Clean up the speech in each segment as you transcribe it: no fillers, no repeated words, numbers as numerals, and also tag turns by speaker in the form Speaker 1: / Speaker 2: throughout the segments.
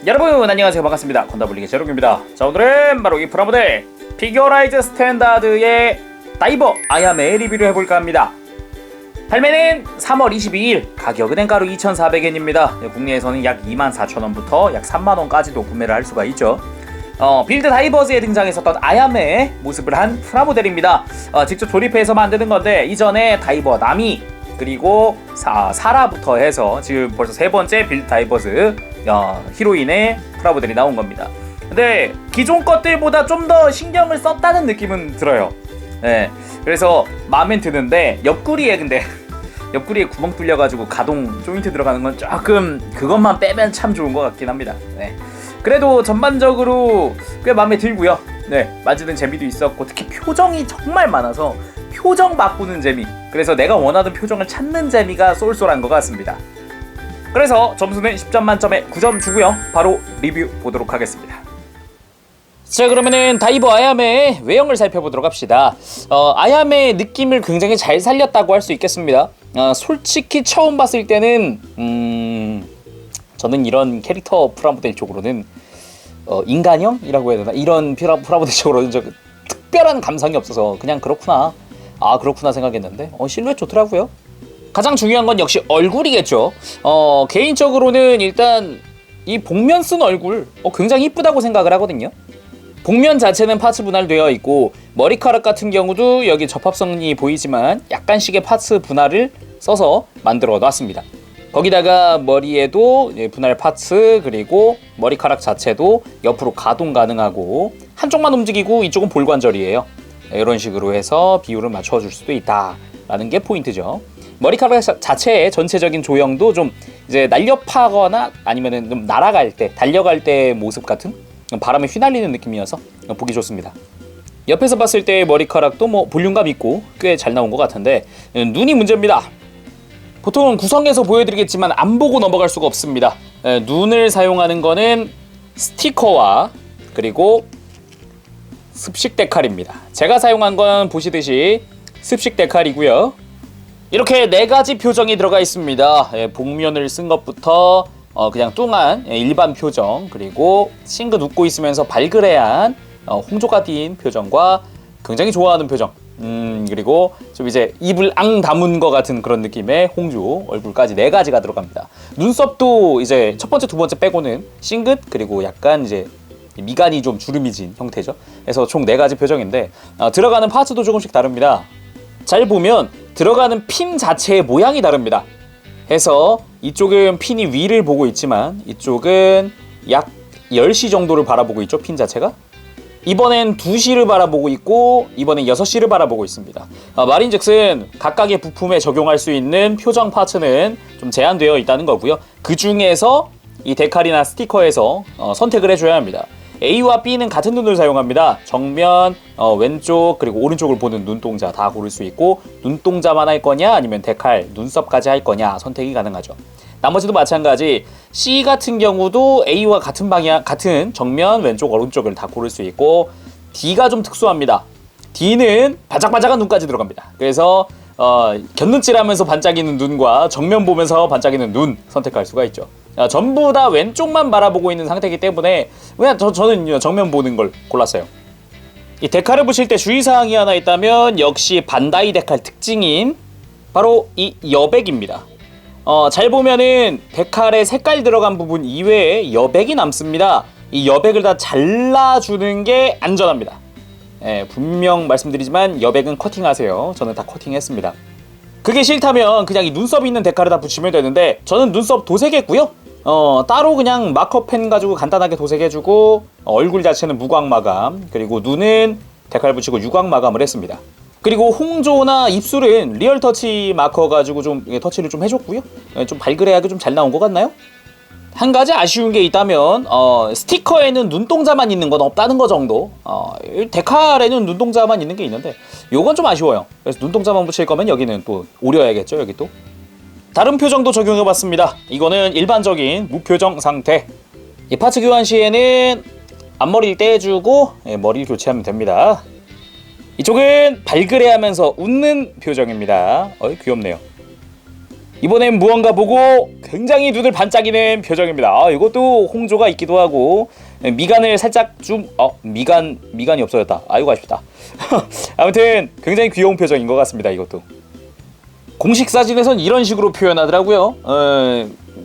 Speaker 1: 여러분 안녕하세요, 반갑습니다. 건다블리기 제록입니다. 자, 오늘은 바로 이 프라모델 피규어라이즈 스탠다드의 다이버 아야메 리뷰를 해볼까 합니다. 발매는 3월 22일, 가격은 엔가로 2,400엔입니다. 국내에서는 약 24,000원부터 약 3만원까지도 구매를 할 수가 있죠. 빌드 다이버즈에 등장했었던 아야메의 모습을 한 프라모델입니다. 직접 조립해서 만드는 건데, 이전에 다이버 나미 그리고 사라부터 해서 지금 벌써 세 번째 빌드 다이버즈 히로인의 프라모델이 나온 겁니다. 근데 기존 것들보다 좀 더 신경을 썼다는 느낌은 들어요. 네, 그래서 마음엔 드는데 옆구리에 구멍 뚫려가지고 가동 조인트 들어가는 건 조금, 그것만 빼면 참 좋은 것 같긴 합니다. 네, 그래도 전반적으로 꽤 마음에 들고요. 네, 만지는 재미도 있었고, 특히 표정이 정말 많아서 표정 바꾸는 재미, 그래서 내가 원하던 표정을 찾는 재미가 쏠쏠한 것 같습니다. 그래서 점수는 10점 만점에 9점 주고요. 바로 리뷰 보도록 하겠습니다. 자, 그러면은 다이버 아야메의 외형을 살펴보도록 합시다. 아야메의 느낌을 굉장히 잘 살렸다고 할 수 있겠습니다. 솔직히 처음 봤을 때는 저는 이런 캐릭터 프라모델 쪽으로는 인간형이라고 해야 되나? 이런 프라모델 쪽으로는 특별한 감상이 없어서 그냥 그렇구나, 그렇구나 생각했는데 실루엣 좋더라고요. 가장 중요한 건 역시 얼굴이겠죠. 개인적으로는 일단 이 복면 쓴 얼굴 굉장히 이쁘다고 생각을 하거든요. 복면 자체는 파츠 분할되어 있고, 머리카락 같은 경우도 여기 접합선이 보이지만 약간씩의 파츠 분할을 써서 만들어 놨습니다. 거기다가 머리에도 분할 파츠, 그리고 머리카락 자체도 옆으로 가동 가능하고, 한쪽만 움직이고 이쪽은 볼관절이에요. 이런 식으로 해서 비율을 맞춰줄 수도 있다라는 게 포인트죠. 머리카락 자체의 전체적인 조형도 좀 이제 날렵하거나 아니면은 좀 날아갈 때, 달려갈 때의 모습 같은, 바람에 휘날리는 느낌이어서 보기 좋습니다. 옆에서 봤을 때의 머리카락도 볼륨감 있고 꽤 잘 나온 것 같은데, 눈이 문제입니다. 보통은 구성해서 보여드리겠지만 안 보고 넘어갈 수가 없습니다. 눈을 사용하는 거는 스티커와 그리고 습식 데칼입니다. 제가 사용한 건 보시듯이 습식 데칼이고요. 이렇게 4가지 표정이 들어가 있습니다. 복면을 쓴 것부터 그냥 뚱한 일반 표정, 그리고 싱긋 웃고 있으면서 발그레한 홍조가 띈 표정과 굉장히 좋아하는 표정, 그리고 좀 이제 입을 앙 다문 것 같은 그런 느낌의 홍조 얼굴까지 4가지가 들어갑니다. 눈썹도 이제 첫 번째, 두 번째 빼고는 싱긋, 그리고 약간 이제 미간이 좀 주름이 진 형태죠. 그래서 총 4가지 표정인데, 들어가는 파츠도 조금씩 다릅니다. 잘 보면 들어가는 핀 자체의 모양이 다릅니다. 해서 이쪽은 핀이 위를 보고 있지만 이쪽은 약 10시 정도를 바라보고 있죠, 핀 자체가. 이번엔 2시를 바라보고 있고, 이번엔 6시를 바라보고 있습니다. 말인즉슨 각각의 부품에 적용할 수 있는 표정 파츠는 좀 제한되어 있다는 거고요. 그 중에서 이 데칼이나 스티커에서 선택을 해줘야 합니다. A와 B는 같은 눈을 사용합니다. 정면, 왼쪽, 그리고 오른쪽을 보는 눈동자 다 고를 수 있고, 눈동자만 할 거냐 아니면 데칼, 눈썹까지 할 거냐 선택이 가능하죠. 나머지도 마찬가지. C 같은 경우도 A와 같은 방향, 같은 정면, 왼쪽, 오른쪽을 다 고를 수 있고, D가 좀 특수합니다. D는 반짝반짝한 눈까지 들어갑니다. 그래서 곁눈질하면서 반짝이는 눈과 정면 보면서 반짝이는 눈 선택할 수가 있죠. 전부 다 왼쪽만 바라보고 있는 상태이기 때문에 그냥 저는 정면 보는 걸 골랐어요. 이 데칼을 붙일 때 주의사항이 하나 있다면 역시 반다이 데칼 특징인 바로 이 여백입니다. 잘 보면은 데칼에 색깔 들어간 부분 이외에 여백이 남습니다. 이 여백을 다 잘라주는 게 안전합니다. 분명 말씀드리지만 여백은 커팅하세요. 저는 다 커팅했습니다. 그게 싫다면 그냥 이 눈썹 있는 데칼을 다 붙이면 되는데, 저는 눈썹 도색했고요. 따로 그냥 마커펜 가지고 간단하게 도색해주고, 얼굴 자체는 무광 마감, 그리고 눈은 데칼 붙이고 유광 마감을 했습니다. 그리고 홍조나 입술은 리얼 터치 마커 가지고 좀 터치를 좀 해줬고요. 좀 발그레하게 좀 잘 나온 것 같나요? 한 가지 아쉬운 게 있다면 스티커에는 눈동자만 있는 건 없다는 거 정도. 데칼에는 눈동자만 있는 게 있는데 요건 좀 아쉬워요. 그래서 눈동자만 붙일 거면 여기는 또 오려야겠죠. 여기 또 다른 표정도 적용해봤습니다. 이거는 일반적인 무표정 상태. 이 파츠 교환 시에는 앞머리를 떼주고 머리를 교체하면 됩니다. 이쪽은 발그레하면서 웃는 표정입니다. 귀엽네요. 이번엔 무언가 보고 굉장히 눈을 반짝이는 표정입니다. 이것도 홍조가 있기도 하고 미간을 살짝 좀 미간이 없어졌다. 아이고 아쉽다. 아무튼 굉장히 귀여운 표정인 것 같습니다. 이것도 공식 사진에선 이런 식으로 표현하더라고요.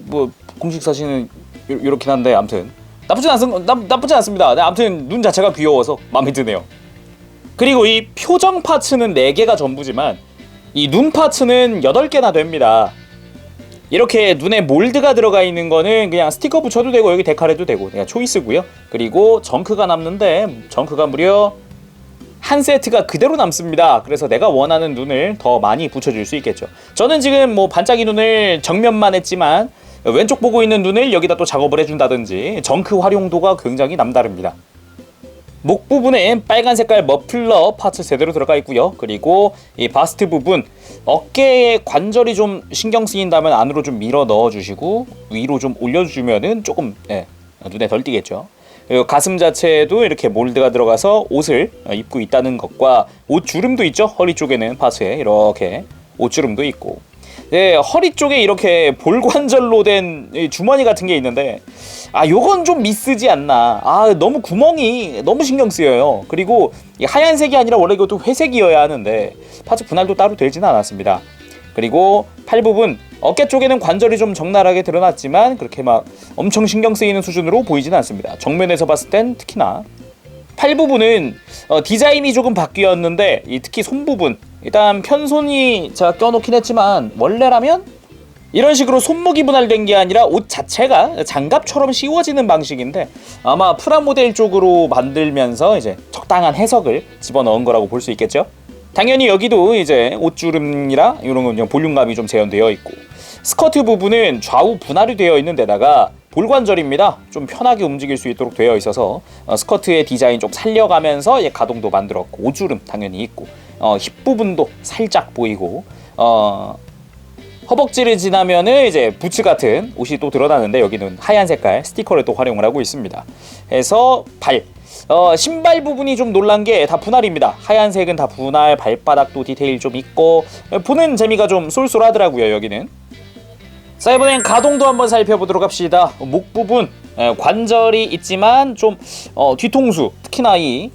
Speaker 1: 뭐 공식 사진은 이렇긴 한데 아무튼 나쁘진 않습니다. 아무튼 눈 자체가 귀여워서 마음에 드네요. 그리고 이 표정 파츠는 4개가 전부지만 이 눈 파츠는 8개나 됩니다. 이렇게 눈에 몰드가 들어가 있는 거는 그냥 스티커 붙여도 되고 여기 데칼해도 되고 그냥 초이스고요. 그리고 정크가 남는데 정크가 무려 한 세트가 그대로 남습니다. 그래서 내가 원하는 눈을 더 많이 붙여줄 수 있겠죠. 저는 지금 뭐 반짝이 눈을 정면만 했지만 왼쪽 보고 있는 눈을 여기다 또 작업을 해준다든지 정크 활용도가 굉장히 남다릅니다. 목 부분에 빨간 색깔 머플러 파츠 제대로 들어가 있고요. 그리고 이 바스트 부분 어깨에 관절이 좀 신경 쓰인다면 안으로 좀 밀어 넣어주시고 위로 좀 올려주면은 조금 눈에 덜 띄겠죠. 그리고 가슴 자체에도 이렇게 몰드가 들어가서 옷을 입고 있다는 것과 옷 주름도 있죠. 허리 쪽에는 파츠에 이렇게 옷 주름도 있고 허리 쪽에 이렇게 볼관절로 된 주머니 같은 게 있는데 요건 좀 미스지 않나. 너무 구멍이 너무 신경 쓰여요. 그리고 하얀색이 아니라 원래 이것도 회색이어야 하는데 파츠 분할도 따로 되지는 않았습니다. 그리고 팔 부분 어깨 쪽에는 관절이 좀 적나라하게 드러났지만 그렇게 막 엄청 신경 쓰이는 수준으로 보이지는 않습니다. 정면에서 봤을 땐 특히나 팔 부분은 디자인이 조금 바뀌었는데 특히 손 부분 일단 편손이 제가 껴놓긴 했지만 원래라면 이런 식으로 손목이 분할된 게 아니라 옷 자체가 장갑처럼 씌워지는 방식인데 아마 프라모델 쪽으로 만들면서 이제 적당한 해석을 집어넣은 거라고 볼 수 있겠죠. 당연히 여기도 이제 옷주름이라 이런 건 그냥 볼륨감이 좀 재현되어 있고 스커트 부분은 좌우 분할이 되어 있는 데다가 볼관절입니다. 좀 편하게 움직일 수 있도록 되어 있어서 스커트의 디자인 좀 살려가면서 가동도 만들었고 옷주름 당연히 있고 힙 부분도 살짝 보이고 허벅지를 지나면은 이제 부츠 같은 옷이 또 드러나는데 여기는 하얀 색깔 스티커를 또 활용을 하고 있습니다. 해서 신발 부분이 좀 놀란 게 다 분할입니다. 하얀색은 다 분할, 발바닥도 디테일 좀 있고 보는 재미가 좀 쏠쏠하더라고요. 여기는. 자, 이번엔 가동도 한번 살펴보도록 합시다. 목 부분 관절이 있지만 좀 뒤통수 특히나 이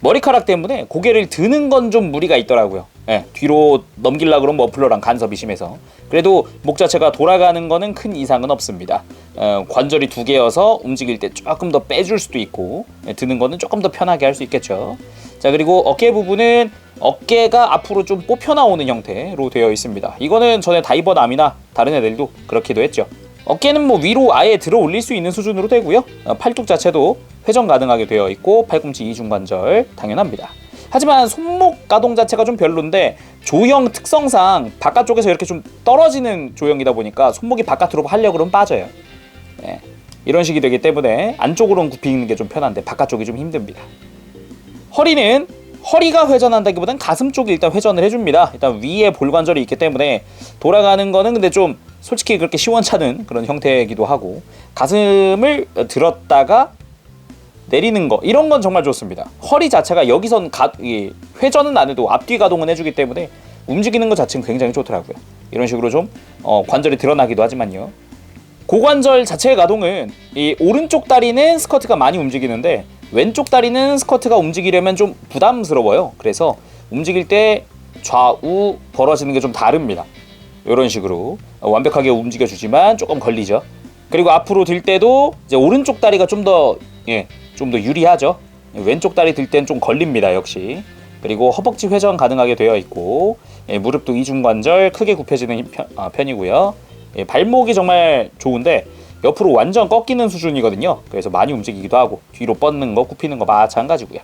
Speaker 1: 머리카락 때문에 고개를 드는 건 좀 무리가 있더라고요. 뒤로 넘기려고 그러면 머플러랑 간섭이 심해서 그래도 목 자체가 돌아가는 거는 큰 이상은 없습니다. 관절이 2개여서 움직일 때 조금 더 빼줄 수도 있고 드는 거는 조금 더 편하게 할 수 있겠죠. 자, 그리고 어깨 부분은 어깨가 앞으로 좀 뽑혀 나오는 형태로 되어 있습니다. 이거는 전에 다이버남이나 다른 애들도 그렇기도 했죠. 어깨는 뭐 위로 아예 들어 올릴 수 있는 수준으로 되고요. 팔뚝 자체도 회전 가능하게 되어 있고 팔꿈치 이중관절 당연합니다. 하지만 손목 가동 자체가 좀 별론데 조형 특성상 바깥쪽에서 이렇게 좀 떨어지는 조형이다 보니까 손목이 바깥으로 하려고 그러면 빠져요. 이런 식이 되기 때문에 안쪽으로는 굽히는 게 좀 편한데 바깥쪽이 좀 힘듭니다. 허리는 허리가 회전한다기보단 가슴 쪽이 일단 회전을 해줍니다. 일단 위에 볼관절이 있기 때문에 돌아가는 거는 근데 좀 솔직히 그렇게 시원찮은 그런 형태이기도 하고 가슴을 들었다가 내리는 거 이런 건 정말 좋습니다. 허리 자체가 여기선 회전은 안 해도 앞뒤 가동은 해주기 때문에 움직이는 것 자체는 굉장히 좋더라고요. 이런 식으로 좀 관절이 드러나기도 하지만요. 고관절 자체의 가동은 이 오른쪽 다리는 스커트가 많이 움직이는데 왼쪽 다리는 스커트가 움직이려면 좀 부담스러워요. 그래서 움직일 때 좌우 벌어지는 게 좀 다릅니다. 이런 식으로 완벽하게 움직여주지만 조금 걸리죠. 그리고 앞으로 들 때도 이제 오른쪽 다리가 좀 더 유리하죠. 왼쪽 다리 들 땐 좀 걸립니다. 역시. 그리고 허벅지 회전 가능하게 되어 있고 무릎도 이중관절 크게 굽혀지는 편이고요. 발목이 정말 좋은데 옆으로 완전 꺾이는 수준이거든요. 그래서 많이 움직이기도 하고 뒤로 뻗는 거 굽히는 거 마찬가지고요.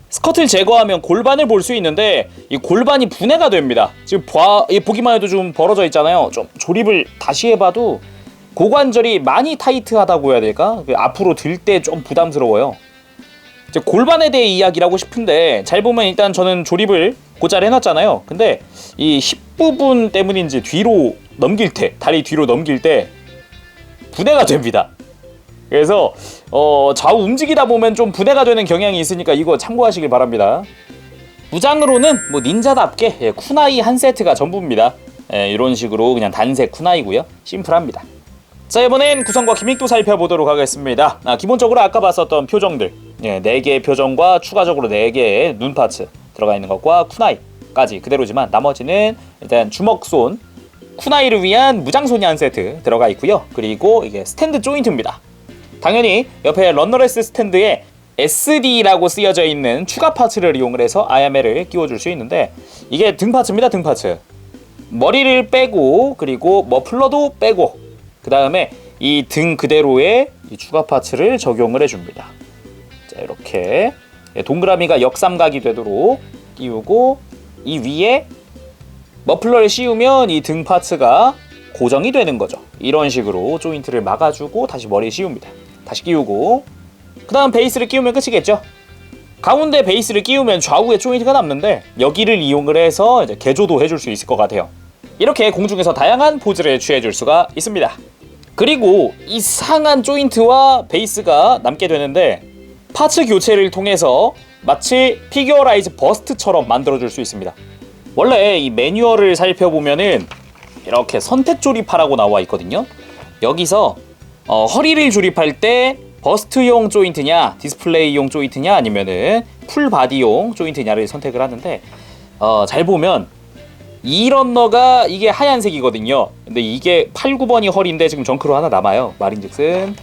Speaker 1: 스커트를 제거하면 골반을 볼 수 있는데 이 골반이 분해가 됩니다. 지금 보기만 해도 좀 벌어져 있잖아요. 좀 조립을 다시 해봐도 고관절이 많이 타이트하다고 해야 될까? 앞으로 들 때 좀 부담스러워요. 이제 골반에 대해 이야기를 하고 싶은데 잘 보면 일단 저는 조립을 곧잘 해놨잖아요. 근데 이 힙 부분 때문인지 뒤로 넘길 때, 다리 뒤로 넘길 때 분해가 됩니다. 그래서 좌우 움직이다 보면 좀 분해가 되는 경향이 있으니까 이거 참고하시길 바랍니다. 무장으로는 뭐 닌자답게 쿠나이 한 세트가 전부입니다. 이런 식으로 그냥 단색 쿠나이고요. 심플합니다. 자, 이번엔 구성과 기믹도 살펴보도록 하겠습니다. 기본적으로 아까 봤었던 표정들 4개의 표정과 추가적으로 4개의 눈 파츠 들어가 있는 것과 쿠나이까지 그대로지만 나머지는 일단 주먹손 쿠나이를 위한 무장손이 한 세트 들어가 있고요. 그리고 이게 스탠드 조인트입니다. 당연히 옆에 런너레스 스탠드에 SD라고 쓰여져 있는 추가 파츠를 이용을 해서 아야메를 끼워줄 수 있는데 이게 등 파츠입니다. 등 파츠. 머리를 빼고 그리고 머플러도 빼고 그 다음에 이 등 그대로의 이 추가 파츠를 적용을 해줍니다. 자, 이렇게 동그라미가 역삼각이 되도록 끼우고 이 위에 머플러를 씌우면 이 등 파츠가 고정이 되는 거죠. 이런 식으로 조인트를 막아주고 다시 머리에 씌웁니다. 다시 끼우고 그 다음 베이스를 끼우면 끝이겠죠. 가운데 베이스를 끼우면 좌우에 조인트가 남는데 여기를 이용을 해서 이제 개조도 해줄 수 있을 것 같아요. 이렇게 공중에서 다양한 포즈를 취해줄 수가 있습니다. 그리고 이상한 조인트와 베이스가 남게 되는데 파츠 교체를 통해서 마치 피규어라이즈 버스트처럼 만들어줄 수 있습니다. 원래 이 매뉴얼을 살펴보면은 이렇게 선택 조립하라고 나와 있거든요. 여기서 허리를 조립할 때 버스트용 조인트냐 디스플레이용 조인트냐 아니면은 풀바디용 조인트냐를 선택을 하는데 잘 보면 이 런너가 이게 하얀색이거든요. 근데 이게 8, 9번이 허리인데 지금 정크로 하나 남아요. 말인즉슨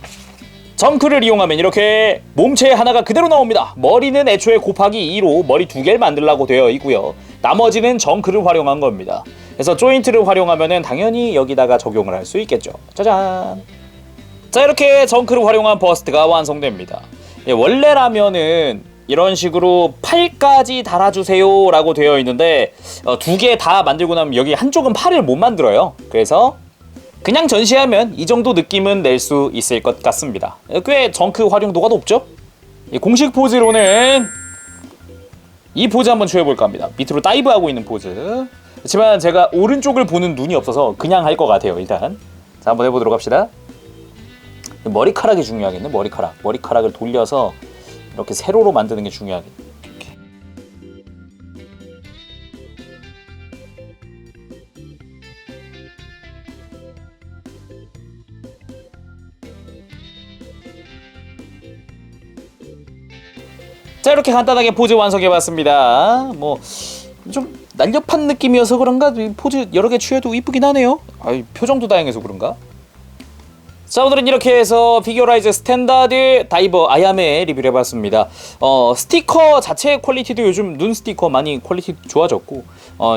Speaker 1: 정크를 이용하면 이렇게 몸체 하나가 그대로 나옵니다. 머리는 애초에 곱하기 2로 머리 2개를 만들라고 되어 있고요. 나머지는 정크를 활용한 겁니다. 그래서 조인트를 활용하면은 당연히 여기다가 적용을 할 수 있겠죠. 짜잔. 자, 이렇게 정크를 활용한 버스트가 완성됩니다. 원래라면은 이런 식으로 팔까지 달아주세요 라고 되어 있는데 2개 다 만들고 나면 여기 한쪽은 팔을 못 만들어요. 그래서 그냥 전시하면 이 정도 느낌은 낼 수 있을 것 같습니다. 꽤 정크 활용도가 높죠? 공식 포즈로는 이 포즈 한번 취해볼까 합니다. 밑으로 다이브하고 있는 포즈. 그렇지만 제가 오른쪽을 보는 눈이 없어서 그냥 할 것 같아요. 일단 자, 한번 해보도록 합시다. 머리카락이 중요하겠네. 머리카락을 돌려서 이렇게 세로로 만드는 게 중요하겠네. 자, 이렇게 간단하게 포즈 완성해봤습니다. 뭐 좀 날렵한 느낌이어서 그런가 포즈 여러 개 취해도 이쁘긴 하네요. 표정도 다양해서 그런가. 자, 오늘은 이렇게 해서 피규어라이즈 스탠다드 다이버 아야메 리뷰를 해봤습니다. 스티커 자체의 퀄리티도 요즘 눈 스티커 많이 퀄리티 좋아졌고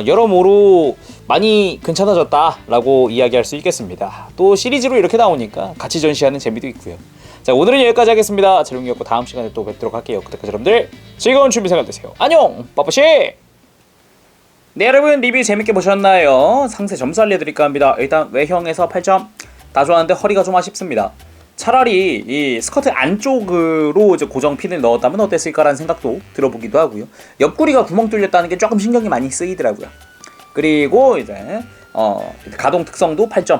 Speaker 1: 여러모로 많이 괜찮아졌다라고 이야기할 수 있겠습니다. 또 시리즈로 이렇게 나오니까 같이 전시하는 재미도 있고요. 자, 오늘은 여기까지 하겠습니다. 재롱이었고 다음 시간에 또 뵙도록 할게요. 그때까지 여러분들 즐거운 준비생활 되세요. 안녕! 빠빠시! 네, 여러분 리뷰 재밌게 보셨나요? 상세 점수 알려드릴까 합니다. 일단 외형에서 8점. 다 좋았는데 허리가 좀 아쉽습니다. 차라리 이 스커트 안쪽으로 이제 고정 핀을 넣었다면 어땠을까라는 생각도 들어보기도 하고요. 옆구리가 구멍 뚫렸다는 게 조금 신경이 많이 쓰이더라고요. 그리고 이제 가동 특성도 8점.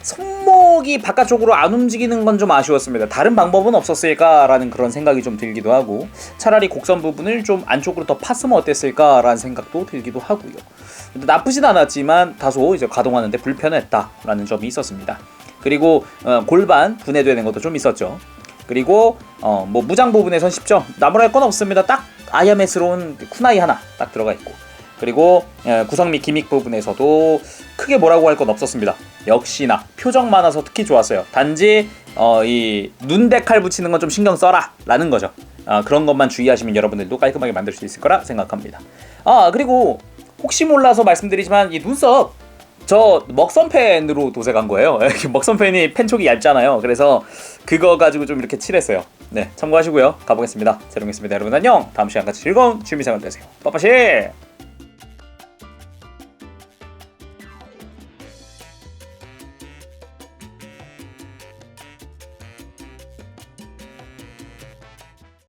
Speaker 1: 손목이 바깥쪽으로 안 움직이는 건 좀 아쉬웠습니다. 다른 방법은 없었을까라는 그런 생각이 좀 들기도 하고 차라리 곡선 부분을 좀 안쪽으로 더 팠으면 어땠을까라는 생각도 들기도 하고요. 나쁘진 않았지만 다소 이제 가동하는데 불편했다라는 점이 있었습니다. 그리고 골반 분해되는 것도 좀 있었죠. 그리고 뭐 무장 부분에선 10점. 나무랄 건 없습니다. 딱 아야메스러운 쿠나이 하나 딱 들어가 있고. 그리고 구성 및 기믹 부분에서도 크게 뭐라고 할 건 없었습니다. 역시나 표정 많아서 특히 좋았어요. 단지 이 눈데칼 붙이는 건 좀 신경 써라 라는 거죠. 그런 것만 주의하시면 여러분들도 깔끔하게 만들 수 있을 거라 생각합니다. 그리고 혹시 몰라서 말씀드리지만 이 눈썹 저 먹선펜으로 도색한 거예요. 먹선펜이 펜촉이 얇잖아요. 그래서 그거 가지고 좀 이렇게 칠했어요. 네, 참고하시고요. 가보겠습니다. 재롱이었습니다. 여러분 안녕. 다음 시간 같이 즐거운 취미생활 되세요. 빠빠시.